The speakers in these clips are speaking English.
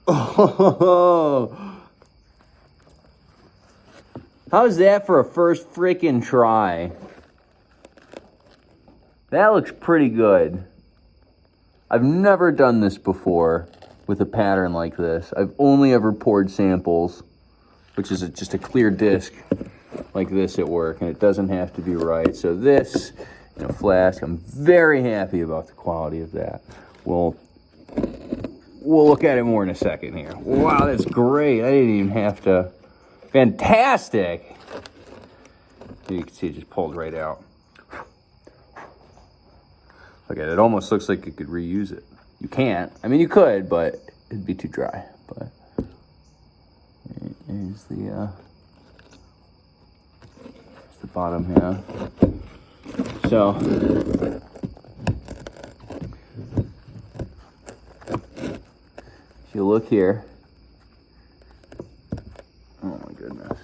Oh, how's that for a first freaking try? That looks pretty good. I've never done this before with a pattern like this. I've only ever poured samples, which is just a clear disc like this at work, and it doesn't have to be right. So this in a flask, I'm very happy about the quality of that. We'll look at it more in a second here. Wow, that's great. I didn't even have to. Fantastic. You can see it just pulled right out. Look at it. It almost looks like you could reuse it. You can't. I mean, you could, but it'd be too dry. But here's the bottom here. So if you look here, oh my goodness.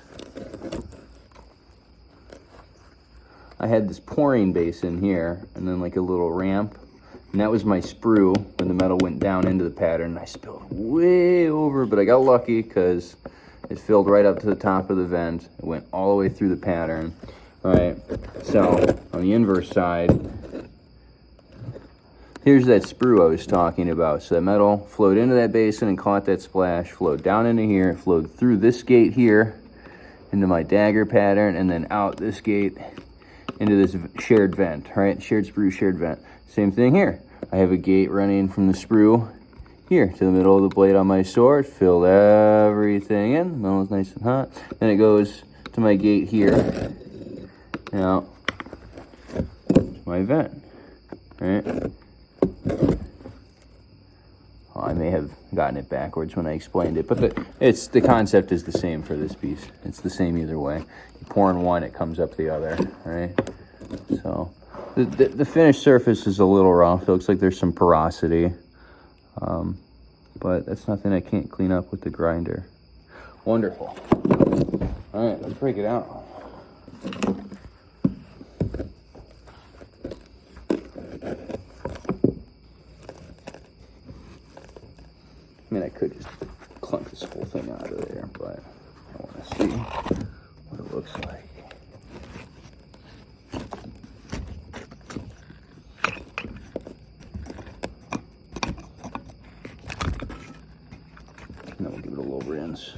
I had this pouring basin here and then like a little ramp, and that was my sprue when the metal went down into the pattern. I spilled way over, but I got lucky because it filled right up to the top of the vent. It went all the way through the pattern. All right, so on the inverse side, here's that sprue I was talking about. So that metal flowed into that basin and caught that splash, flowed down into here, flowed through this gate here into my dagger pattern, and then out this gate into this shared vent, right? Shared sprue, shared vent. Same thing here. I have a gate running from the sprue here to the middle of the blade on my sword, filled everything in, the metal's nice and hot. Then it goes to my gate here, now to my vent, right? Well, I may have gotten it backwards when I explained it, but the concept is the same for this piece. It's the same either way. You pour in one, it comes up the other, right? So the finished surface is a little rough. It looks like there's some porosity, but that's nothing I can't clean up with the grinder. Wonderful. All right, let's break it out. I mean, I could just clunk this whole thing out of there, but I want to see what it looks like. And then we'll give it a little rinse.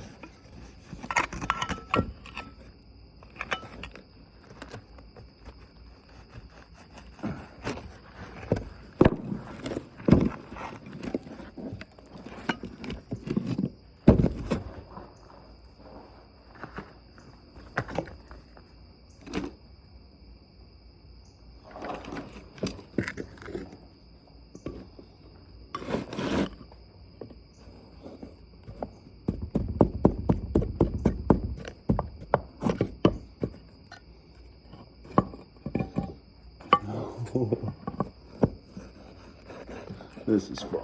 This is fun.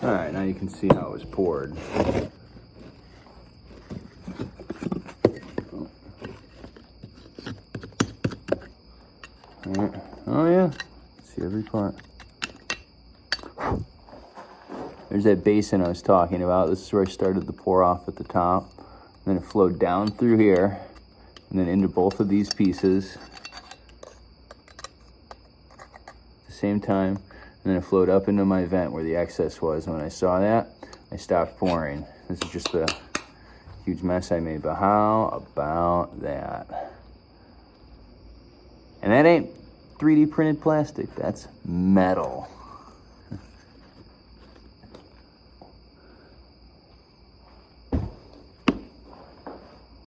All right, now you can see how it was poured. All right. Oh yeah, see every part. There's that basin I was talking about. This is where I started the pour off at the top. And then it flowed down through here and then into both of these pieces at the same time. And then it flowed up into my vent where the excess was. And when I saw that, I stopped pouring. This is just the huge mess I made, but how about that? And that ain't 3D printed plastic, that's metal.